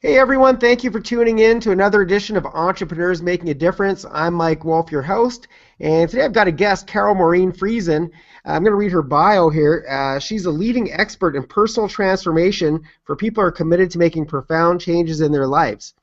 Hey everyone, thank you for tuning in to another edition of Entrepreneurs Making a Difference. I'm Mike Wolf, your host, and today I've got a guest, Carole Marueen Friesen. I'm going to read her bio here. She's a leading expert in personal transformation for people who are committed to making profound changes in their lives.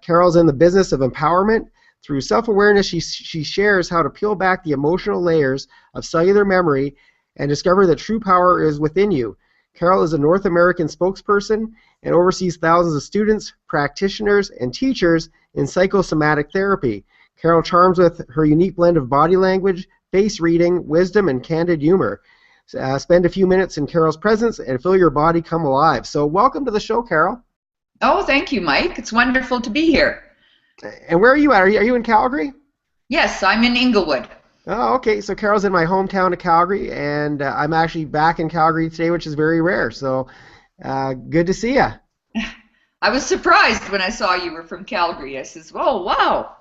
Carole's in the business of empowerment. Through self-awareness, she shares how to peel back the emotional layers of cellular memory and discover that true power is within you. Carole is a North American spokesperson and oversees thousands of students, practitioners, and teachers in psychosomatic therapy. Carole charms with her unique blend of body language, face reading, wisdom, and candid humor. Spend a few minutes in Carole's presence and feel your body come alive. So welcome to the show, Carole. Oh, thank you, Mike. It's wonderful to be here. And where are you at? Are you in Calgary? Yes, I'm in Inglewood. Oh, okay. So Carole's in my hometown of Calgary, and I'm actually back in Calgary today, which is very rare. So good to see you. I was surprised when I saw you were from Calgary. I says, "Oh, wow."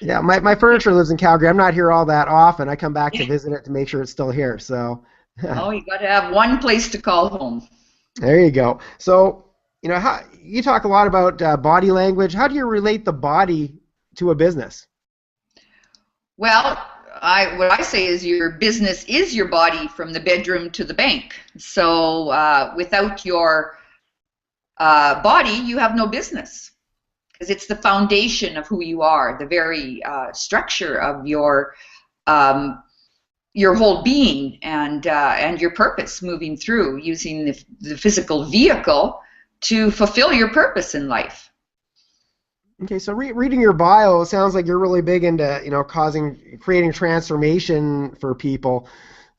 Yeah, my furniture lives in Calgary. I'm not here all that often. I come back to visit it to make sure it's still here. So. Oh, you got to have one place to call home. There you go. So, how you talk a lot about body language. How do you relate the body to a business? Well, what I say is your business is your body from the bedroom to the bank. So without your body, you have no business, because it's the foundation of who you are, the very structure of your whole being and your purpose moving through, using the physical vehicle to fulfill your purpose in life. Okay, so reading your bio, it sounds like you're really big into creating transformation for people.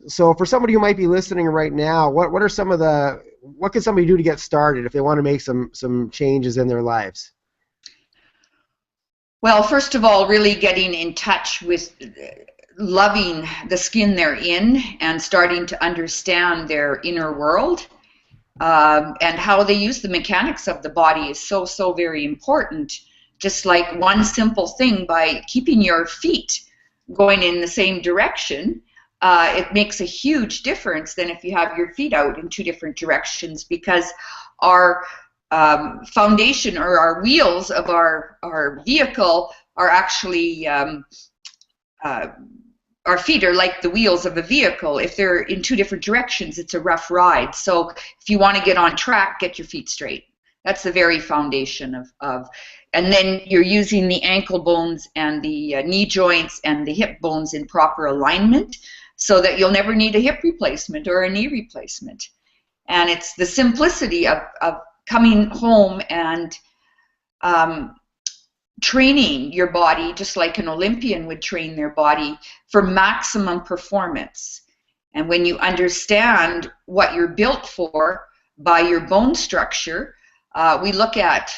So for somebody who might be listening right now, what can somebody do to get started if they want to make some changes in their lives? Well, first of all, really getting in touch with loving the skin they're in and starting to understand their inner world, and how they use the mechanics of the body is so very important. Just like one simple thing, by keeping your feet going in the same direction, it makes a huge difference than if you have your feet out in two different directions, because our foundation, or our wheels of our vehicle, are actually our feet are like the wheels of a vehicle. If they're in two different directions, it's a rough ride. So if you want to get on track, get your feet straight. That's the very foundation of and then you're using the ankle bones and the knee joints and the hip bones in proper alignment, so that you'll never need a hip replacement or a knee replacement. And it's the simplicity of coming home and training your body just like an Olympian would train their body for maximum performance. And when you understand what you're built for by your bone structure, we look at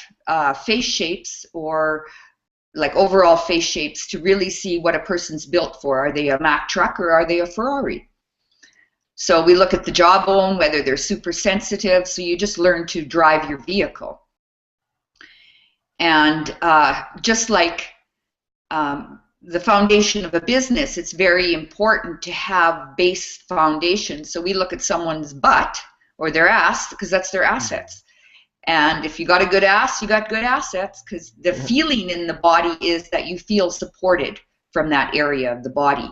face shapes, or like overall face shapes, to really see what a person's built for. Are they a Mack truck or are they a Ferrari? So we look at the jawbone, whether they're super sensitive, so you just learn to drive your vehicle. And just like the foundation of a business, it's very important to have base foundation. So we look at someone's butt or their ass, because that's their assets. And if you got a good ass, you got good assets, because the feeling in the body is that you feel supported from that area of the body.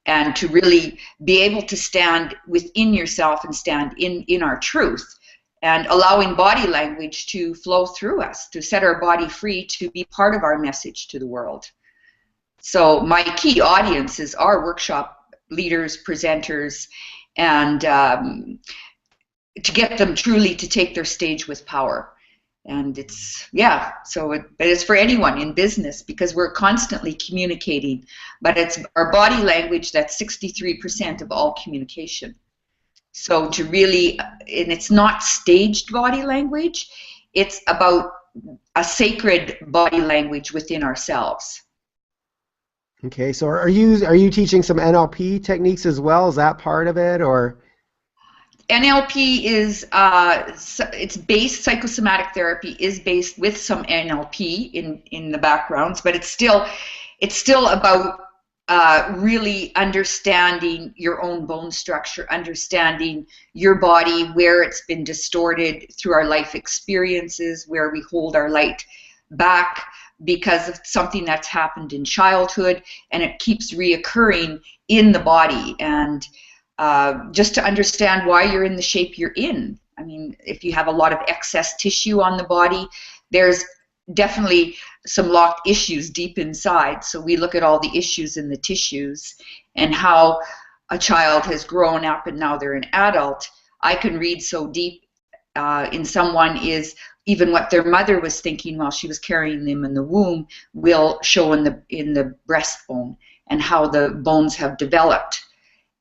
And to really be able to stand within yourself and stand in our truth, and allowing body language to flow through us, to set our body free to be part of our message to the world. So my key audiences are workshop leaders, presenters, and to get them truly to take their stage with power. And it's, but it's for anyone in business, because we're constantly communicating, but it's our body language that's 63% of all communication. So to really, and it's not staged body language, it's about a sacred body language within ourselves. Okay, so are you teaching some NLP techniques as well? Is that part of it, or? NLP is it's based, psychosomatic therapy is based with some NLP in the backgrounds, but it's still about really understanding your own bone structure, understanding your body, where it's been distorted through our life experiences, where we hold our light back because of something that's happened in childhood, and it keeps reoccurring in the body. And just to understand why you're in the shape you're in. I mean, if you have a lot of excess tissue on the body, there's definitely some locked issues deep inside. So we look at all the issues in the tissues and how a child has grown up and now they're an adult. I can read so deep in someone is even what their mother was thinking while she was carrying them in the womb will show in the breastbone and how the bones have developed.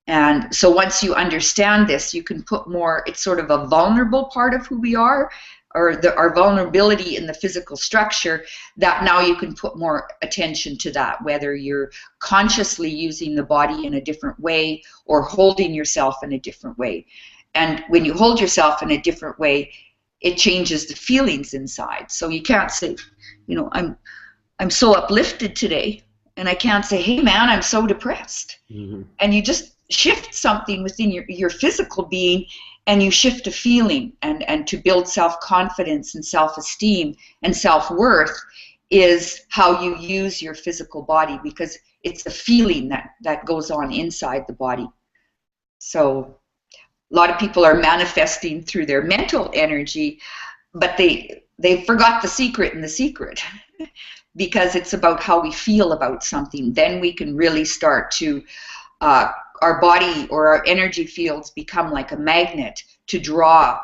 And so once you understand this, you can put more, it's sort of a vulnerable part of who we are, or our vulnerability in the physical structure, that now you can put more attention to that, whether you're consciously using the body in a different way or holding yourself in a different way. And when you hold yourself in a different way, it changes the feelings inside. So you can't say, you know, I'm so uplifted today, and I can't say, hey man, I'm so depressed. Mm-hmm. And you just shift something within your physical being, and you shift a feeling, and to build self-confidence and self-esteem and self-worth is how you use your physical body, because it's a feeling that goes on inside the body. So a lot of people are manifesting through their mental energy, but they forgot the secret in the secret because it's about how we feel about something. Then we can really start to our body or our energy fields become like a magnet to draw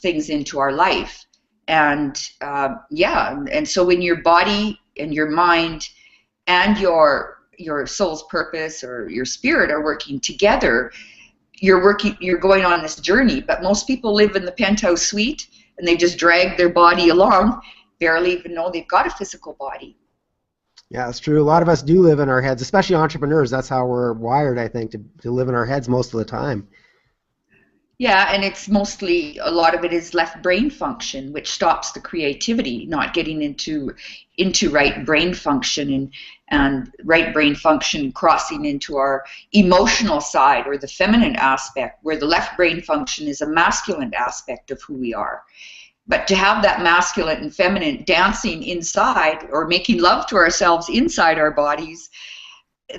things into our life. And and so when your body and your mind and your soul's purpose or your spirit are working together, you're going on this journey. But most people live in the penthouse suite and they just drag their body along, barely even know they've got a physical body. Yeah, it's true. A lot of us do live in our heads, especially entrepreneurs. That's how we're wired, I think, to live in our heads most of the time. Yeah, and it's mostly, a lot of it is left brain function, which stops the creativity, not getting into right brain function, and right brain function crossing into our emotional side or the feminine aspect, where the left brain function is a masculine aspect of who we are. But to have that masculine and feminine dancing inside or making love to ourselves inside our bodies,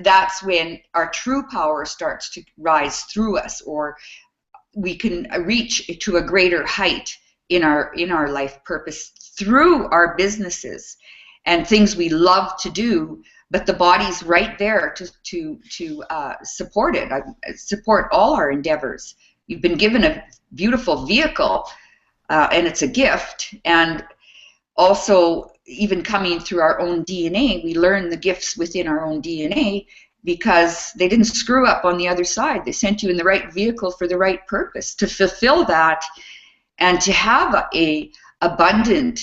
that's when our true power starts to rise through us, or we can reach to a greater height in our life purpose through our businesses and things we love to do. But the body's right there to support it, support all our endeavors. You've been given a beautiful vehicle. And it's a gift. And also, even coming through our own DNA, we learn the gifts within our own DNA because they didn't screw up on the other side. They sent you in the right vehicle for the right purpose, to fulfill that and to have a abundant,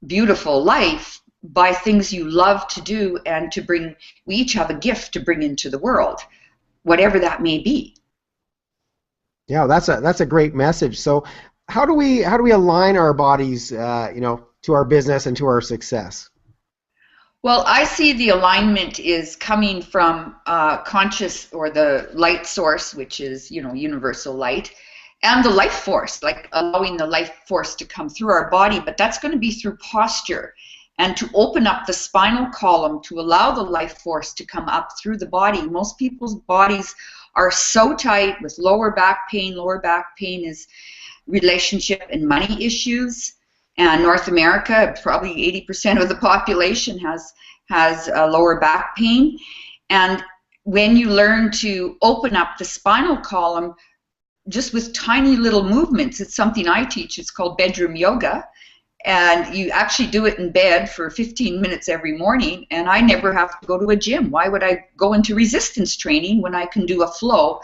beautiful life by things you love to do, and to bring, we each have a gift to bring into the world, whatever that may be. Yeah, that's a great message. So how do we align our bodies, to our business and to our success? Well, I see the alignment is coming from conscious, or the light source, which is, universal light, and the life force, like allowing the life force to come through our body. But that's going to be through posture, and to open up the spinal column to allow the life force to come up through the body. Most people's bodies are so tight with lower back pain. Lower back pain is relationship and money issues, and North America, probably 80% of the population has lower back pain. And when you learn to open up the spinal column just with tiny little movements, it's something I teach. It's called bedroom yoga, and you actually do it in bed for 15 minutes every morning. And I never have to go to a gym. Why would I go into resistance training when I can do a flow?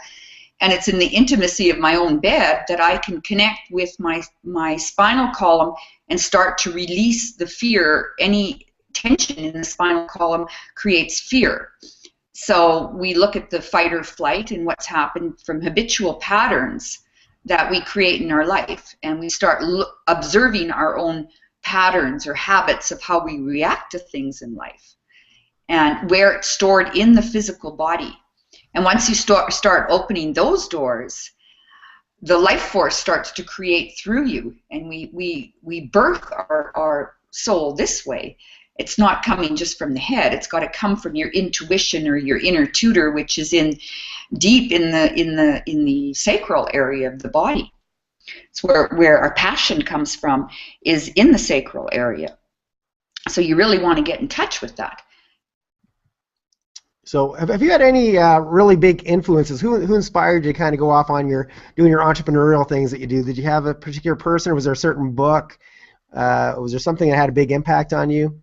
And it's in the intimacy of my own bed that I can connect with my spinal column and start to release the fear. Any tension in the spinal column creates fear. So we look at the fight or flight and what's happened from habitual patterns that we create in our life. And we start observing our own patterns or habits of how we react to things in life. and where it's stored in the physical body. And once you start opening those doors, the life force starts to create through you, and we birth our soul this way. It's not coming just from the head. It's got to come from your intuition or your inner tutor, which is deep in the sacral area of the body. It's where our passion comes from, is in the sacral area. So you really want to get in touch with that. So have you had any really big influences? Who inspired you to kind of go off on doing your entrepreneurial things that you do? Did you have a particular person, or was there a certain book? Was there something that had a big impact on you?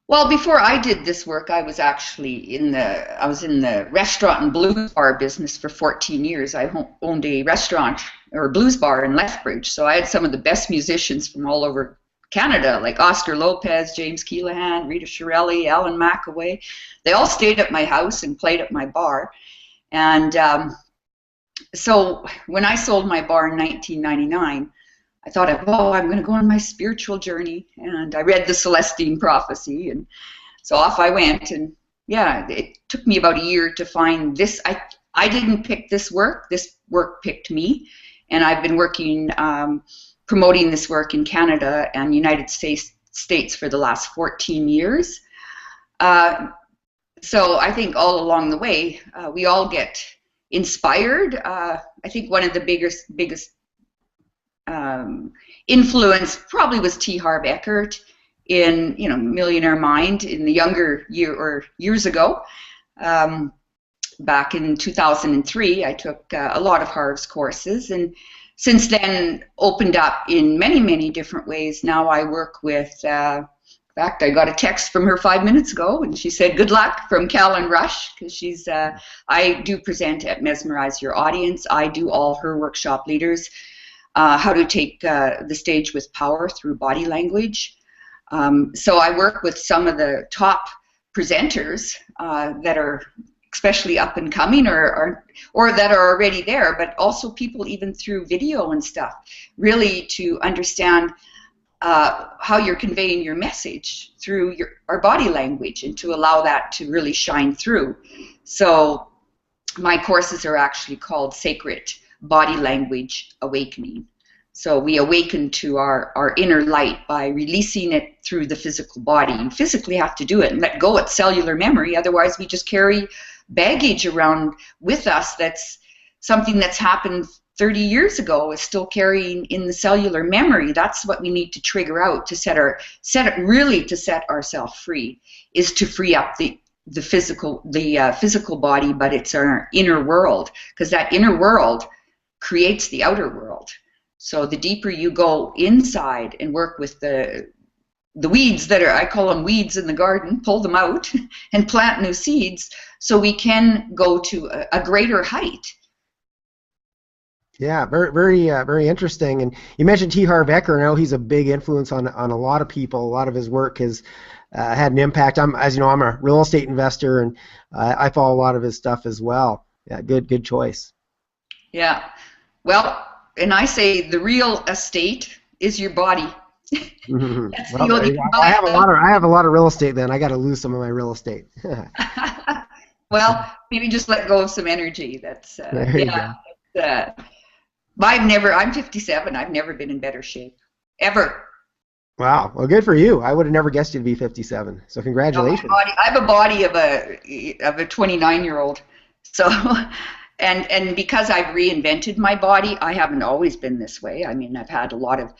Well, before I did this work, I was actually in the restaurant and blues bar business for 14 years. I owned a restaurant or a blues bar in Lethbridge, so I had some of the best musicians from all over Canada, like Oscar Lopez, James Keelahan, Rita Shirelli, Alan McAway. They all stayed at my house and played at my bar. And so when I sold my bar in 1999, I thought, I'm going to go on my spiritual journey. And I read the Celestine Prophecy, and so off I went. And yeah, it took me about a year to find this. I didn't pick this work. This work picked me. And I've been working, promoting this work in Canada and United States for the last 14 years. So I think all along the way, we all get inspired. I think one of the biggest influence probably was T. Harv Eker in Millionaire Mind in the younger years ago. Back in 2003, I took a lot of Harv's courses, and since then opened up in many different ways. Now I work with, in fact, I got a text from her 5 minutes ago, and she said, good luck, from Callan Rush, because she's, I do present at Mesmerize Your Audience. I do all her workshop leaders, how to take the stage with power through body language. So I work with some of the top presenters that are especially up and coming or that are already there, but also people even through video and stuff, really to understand how you're conveying your message through our body language, and to allow that to really shine through. So my courses are actually called Sacred Body Language Awakening. So we awaken to our inner light by releasing it through the physical body. You physically have to do it and let go at cellular memory, otherwise we just carry baggage around with us that's something that's happened 30 years ago, is still carrying in the cellular memory. That's what we need to trigger out to set ourselves free, is to free up the physical body, but it's our inner world, because that inner world creates the outer world. So the deeper you go inside and work with the weeds that I call them weeds in the garden, pull them out and plant new seeds, so we can go to a greater height. Yeah, very interesting. And you mentioned T. Harv Eker. I know he's a big influence on a lot of people. A lot of his work has had an impact. As you know, I'm a real estate investor, and I follow a lot of his stuff as well. Yeah, good choice. Yeah, well, and I say the real estate is your body. That's well, I have a lot of real estate. Then I got to lose some of my real estate. Well, maybe just let go of some energy. That's yeah. I'm 57. I've never been in better shape, ever. Wow. Well, good for you. I would have never guessed you to be 57. So congratulations. No, I have a body of a 29-year-old. So, and because I've reinvented my body, I haven't always been this way. I mean, I've had a lot of,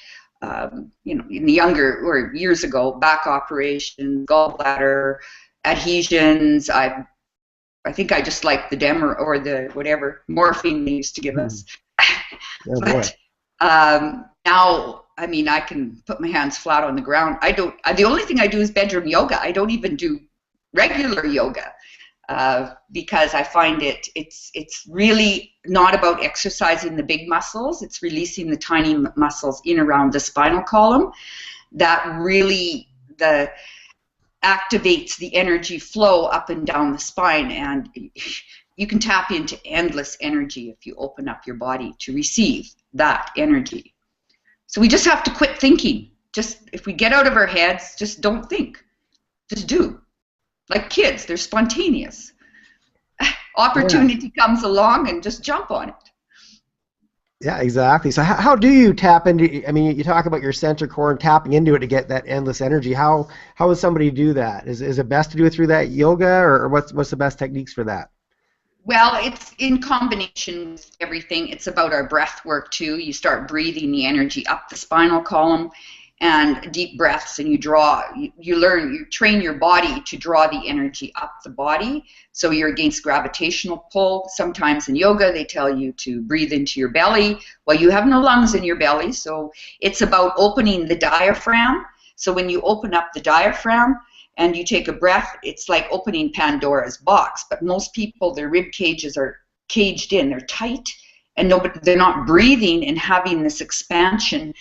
in the younger or years ago, back operations, gallbladder, adhesions. I think I just like the Demer or the whatever morphine they used to give us. Oh, but now, I mean, I can put my hands flat on the ground. The only thing I do is bedroom yoga. I don't even do regular yoga because I find it's really not about exercising the big muscles. It's releasing the tiny muscles in around the spinal column that really activates the energy flow up and down the spine, and you can tap into endless energy if you open up your body to receive that energy. So we just have to quit thinking. Just if we get out of our heads, just don't think. Just do. like kids, they're spontaneous. Yeah. Opportunity comes along and just jump on it. Yeah, exactly. So how do you tap into, I mean, you talk about your center core and tapping into it to get that endless energy. How would somebody do that? Is it best to do it through that yoga, or what's the best techniques for that? Well, it's in combination with everything. It's about our breath work too. You start breathing the energy up the spinal column and deep breaths, and you train your body to draw the energy up the body. So you're against gravitational pull. Sometimes in yoga, they tell you to breathe into your belly. Well, you have no lungs in your belly, so it's about opening the diaphragm. So when you open up the diaphragm, and you take a breath, it's like opening Pandora's box. But most people, their rib cages are caged in, they're tight, and they're not breathing and having this expansion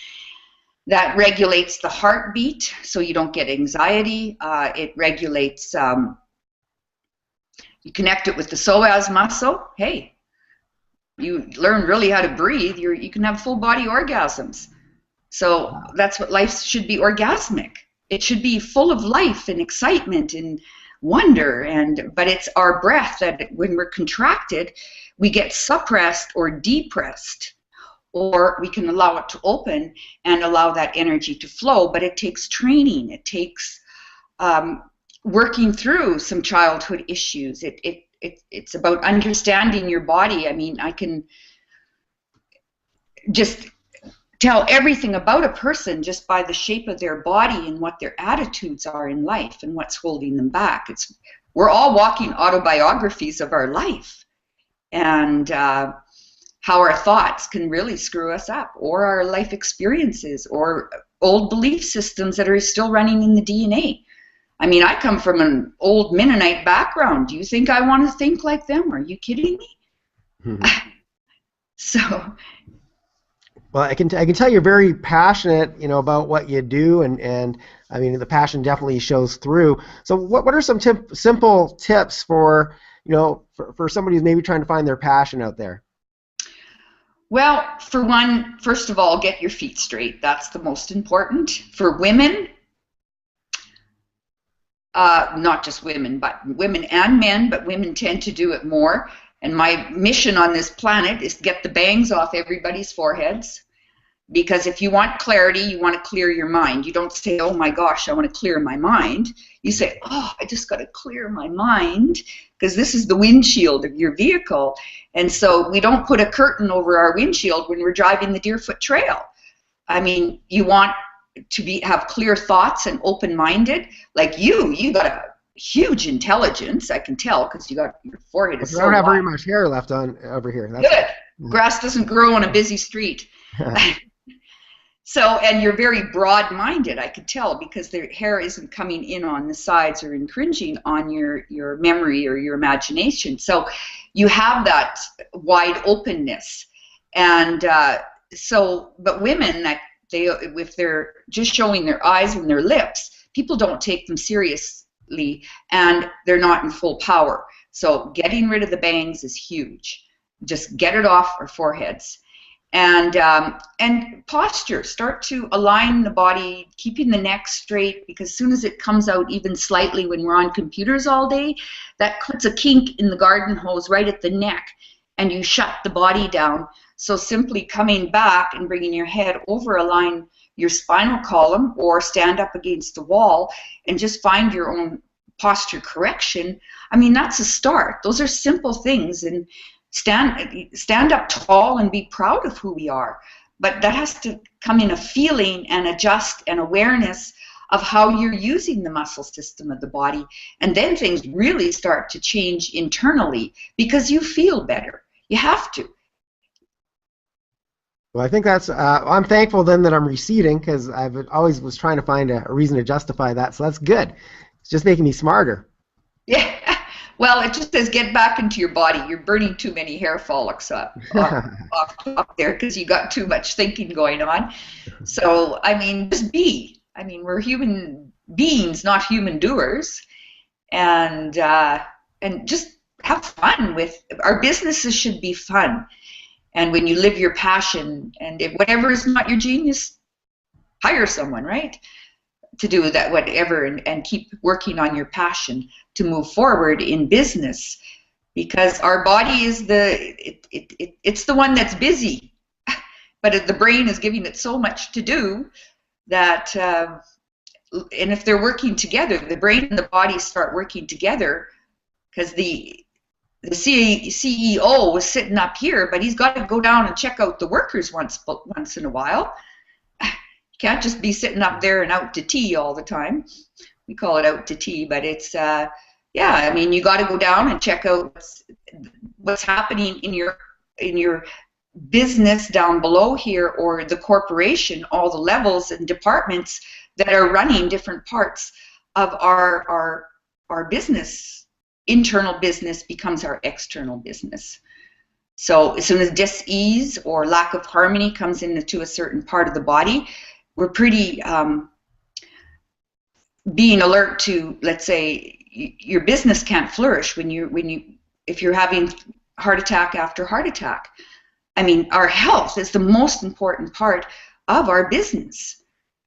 that regulates the heartbeat, so you don't get anxiety. It regulates, you connect it with the psoas muscle. Hey, you learn really how to breathe, you can have full body orgasms. So that's what life should be, orgasmic. It should be full of life and excitement and wonder, but it's our breath that when we're contracted, we get suppressed or depressed, or we can allow it to open and allow that energy to flow. But it takes training. It takes working through some childhood issues. It's about understanding your body. I mean, I can just tell everything about a person just by the shape of their body and what their attitudes are in life and what's holding them back. We're all walking autobiographies of our life, and how our thoughts can really screw us up, or our life experiences, or old belief systems that are still running in the DNA. I mean, I come from an old Mennonite background. Do you think I want to think like them? Are you kidding me? Mm-hmm. So. Well, I can tell you're very passionate, about what you do, and I mean the passion definitely shows through. So, what are some simple tips for for somebody who's maybe trying to find their passion out there? Well, for one, first of all, get your feet straight. That's the most important. For women, not just women, but women and men, but women tend to do it more. And my mission on this planet is to get the bangs off everybody's foreheads. Because if you want clarity, you want to clear your mind. You don't say, oh my gosh, I want to clear my mind. You say, oh, I just got to clear my mind, because this is the windshield of your vehicle. And so we don't put a curtain over our windshield when we're driving the Deerfoot Trail. I mean, you want to have clear thoughts and open-minded. Like you got a huge intelligence, I can tell, because you got your forehead is so wide. I don't have very much hair left on over here. That's good. Grass doesn't grow on a busy street. So, and you're very broad-minded, I could tell, because the hair isn't coming in on the sides or infringing on your memory or your imagination. So you have that wide openness. And but women, if they're just showing their eyes and their lips, people don't take them seriously, and they're not in full power. So getting rid of the bangs is huge. Just get it off our foreheads. And posture, start to align the body, keeping the neck straight, because as soon as it comes out even slightly when we're on computers all day, that puts a kink in the garden hose right at the neck, and you shut the body down. So simply coming back and bringing your head over, align your spinal column, or stand up against the wall and just find your own posture correction. I mean, that's a start. Those are simple things. And stand up tall and be proud of who we are. But that has to come in a feeling and adjust and awareness of how you're using the muscle system of the body. And then things really start to change internally because you feel better. You have to. Well, I think that's, I'm thankful then that I'm receding, because I've always was trying to find a reason to justify that. So that's good. It's just making me smarter. Yeah. Well, it just says get back into your body. You're burning too many hair follicles up there because you got too much thinking going on. So, I mean, just be. I mean, we're human beings, not human doers. And just have fun with, our businesses should be fun. And when you live your passion, and if whatever is not your genius, hire someone, right? to do that whatever, and keep working on your passion to move forward in business, because our body is it's the one that's busy, but the brain is giving it so much to do that and if they're working together, the brain and the body start working together, because the CEO was sitting up here, but he's got to go down and check out the workers once in a while. Can't just be sitting up there and out to tea all the time. We call it out to tea, but it's yeah, I mean, you got to go down and check out what's happening in your business down below here, or the corporation, all the levels and departments that are running different parts of our business. Internal business becomes our external business. So as soon as dis-ease or lack of harmony comes into a certain part of the body, we're pretty being alert to, let's say, your business can't flourish if you're having heart attack after heart attack. I mean, our health is the most important part of our business.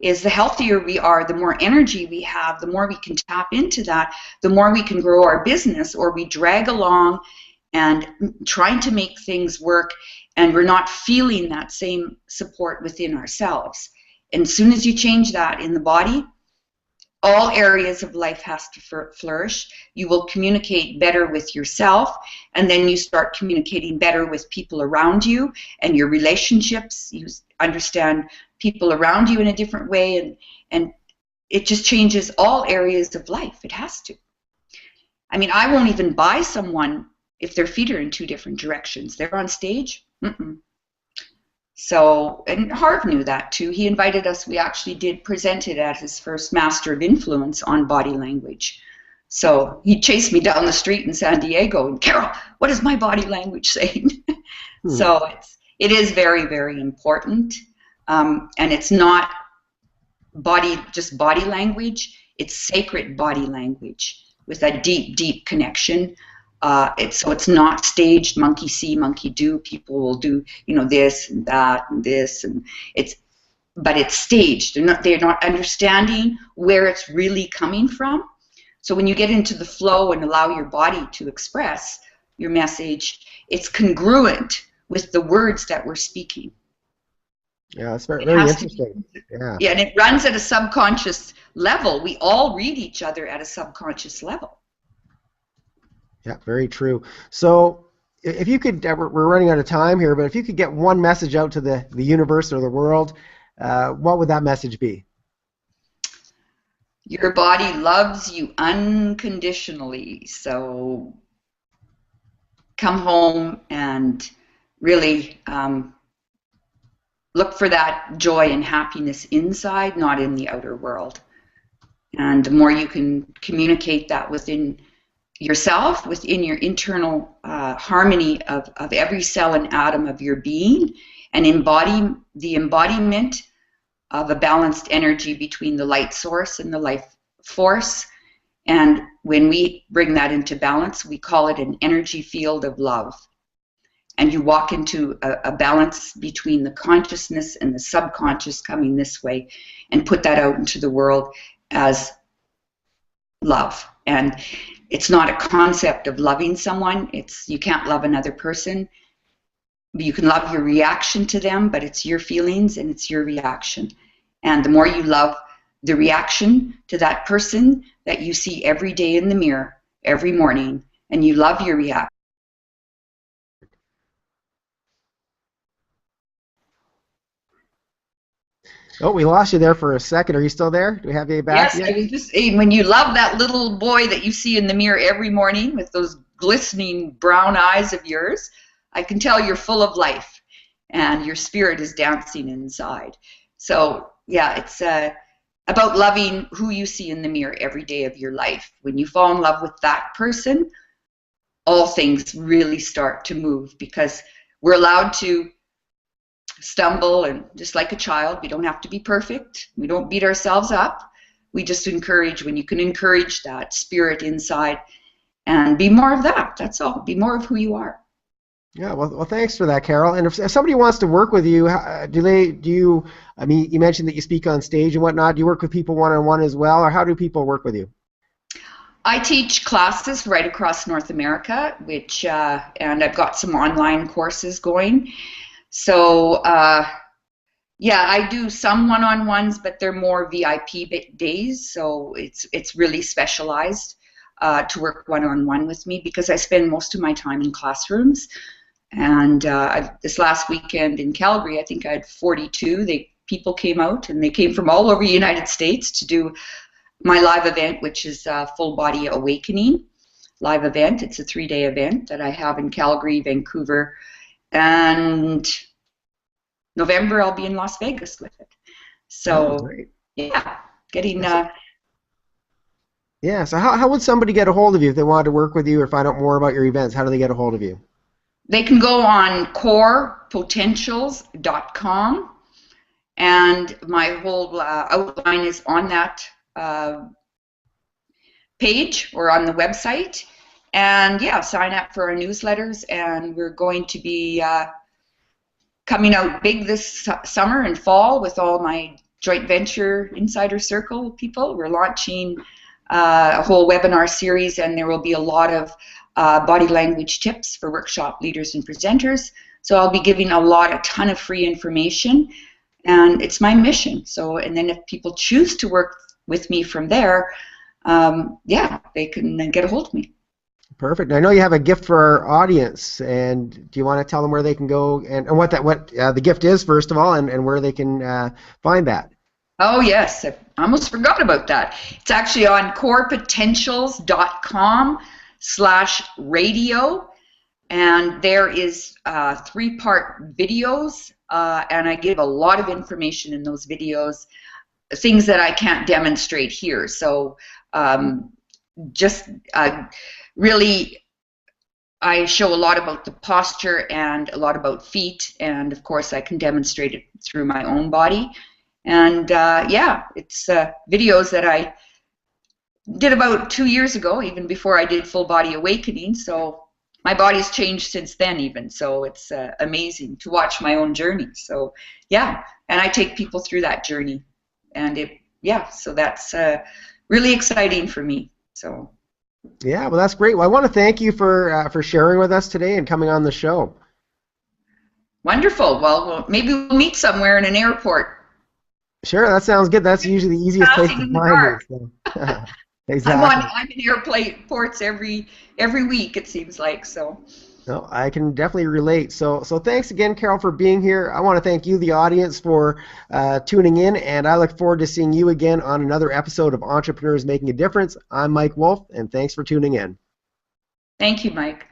Is the healthier we are, the more energy we have, the more we can tap into that, the more we can grow our business, or we drag along and trying to make things work, and we're not feeling that same support within ourselves. And as soon as you change that in the body, all areas of life has to flourish. You will communicate better with yourself, and then you start communicating better with people around you and your relationships. You understand people around you in a different way, and it just changes all areas of life. It has to. I mean, I won't even buy someone if their feet are in two different directions. They're on stage. So, and Harv knew that too. He invited us. We actually did present it at his first Master of Influence on body language. So he chased me down the street in San Diego, and Carole, what is my body language saying? So it is very, very important. And it's not just body language. It's sacred body language with a deep, deep connection. So it's not staged monkey see, monkey do. People will do, this and that and this, and but it's staged. They're not understanding where it's really coming from. So when you get into the flow and allow your body to express your message, it's congruent with the words that we're speaking. Yeah, that's very interesting. Yeah, and it runs at a subconscious level. We all read each other at a subconscious level. Yeah, very true. So if you could, we're running out of time here, but if you could get one message out to the universe or the world, what would that message be? Your body loves you unconditionally. So come home and really look for that joy and happiness inside, not in the outer world. And the more you can communicate that within yourself, within your internal harmony of every cell and atom of your being, and embody the embodiment of a balanced energy between the light source and the life force. And when we bring that into balance, we call it an energy field of love. And you walk into a balance between the consciousness and the subconscious coming this way, and put that out into the world as love. And it's not a concept of loving someone. You can't love another person. You can love your reaction to them, but it's your feelings and it's your reaction. And the more you love the reaction to that person that you see every day in the mirror, every morning, and you love your reaction. Oh, we lost you there for a second. Are you still there? Do we have you back yet? Yes, I was just saying, when you love that little boy that you see in the mirror every morning with those glistening brown eyes of yours, I can tell you're full of life and your spirit is dancing inside. So, yeah, it's about loving who you see in the mirror every day of your life. When you fall in love with that person, all things really start to move, because we're allowed to stumble, and just like a child, we don't have to be perfect. We don't beat ourselves up. We just encourage. When you can encourage that spirit inside and be more of that, that's all. Be more of who you are. Yeah, well, thanks for that, Carol. And if somebody wants to work with you, I mean, you mentioned that you speak on stage and whatnot. Do you work with people one-on-one as well, or how do people work with you? I teach classes right across North America, which and I've got some online courses going. So yeah, I do some one-on-ones, but they're more VIP days, so it's really specialized to work one-on-one with me because I spend most of my time in classrooms. And this last weekend in Calgary, I think I had 42. People came out, and they came from all over the United States to do my live event, which is Full Body Awakening live event. It's a 3-day event that I have in Calgary, Vancouver, and November I'll be in Las Vegas with it. Oh, So great. yeah, getting Yeah, so how would somebody get a hold of you if they wanted to work with you or find out more about your events? How do they get a hold of you? they can go on corepotentials.com, and my whole outline is on that page or on the website. And yeah, sign up for our newsletters, and we're going to be coming out big this summer and fall with all my joint venture insider circle people. We're launching a whole webinar series, and there will be a lot of body language tips for workshop leaders and presenters. So I'll be giving a ton of free information, and it's my mission. So, and then if people choose to work with me from there, yeah, they can get a hold of me. Perfect. I know you have a gift for our audience, and do you want to tell them where they can go and what the gift is first of all, and where they can find that? Oh yes, I almost forgot about that. It's actually on corepotentials.com/radio, and there is 3-part videos, and I give a lot of information in those videos, things that I can't demonstrate here. So just really, I show a lot about the posture and a lot about feet, and of course I can demonstrate it through my own body. And yeah, it's videos that I did about 2 years ago, even before I did Full Body Awakening. So my body's changed since then even. So it's amazing to watch my own journey. So yeah, and I take people through that journey. And yeah, so that's really exciting for me. So. Yeah, well, that's great. Well, I want to thank you for sharing with us today and coming on the show. Wonderful. Well, maybe we'll meet somewhere in an airport. Sure, that sounds good. That's usually the easiest place to find me. So. Exactly. I'm in airports every week, it seems like. So. No, I can definitely relate. So thanks again, Carol, for being here. I want to thank you, the audience, for tuning in, and I look forward to seeing you again on another episode of Entrepreneurs Making a Difference. I'm Mike Wolf, and thanks for tuning in. Thank you, Mike.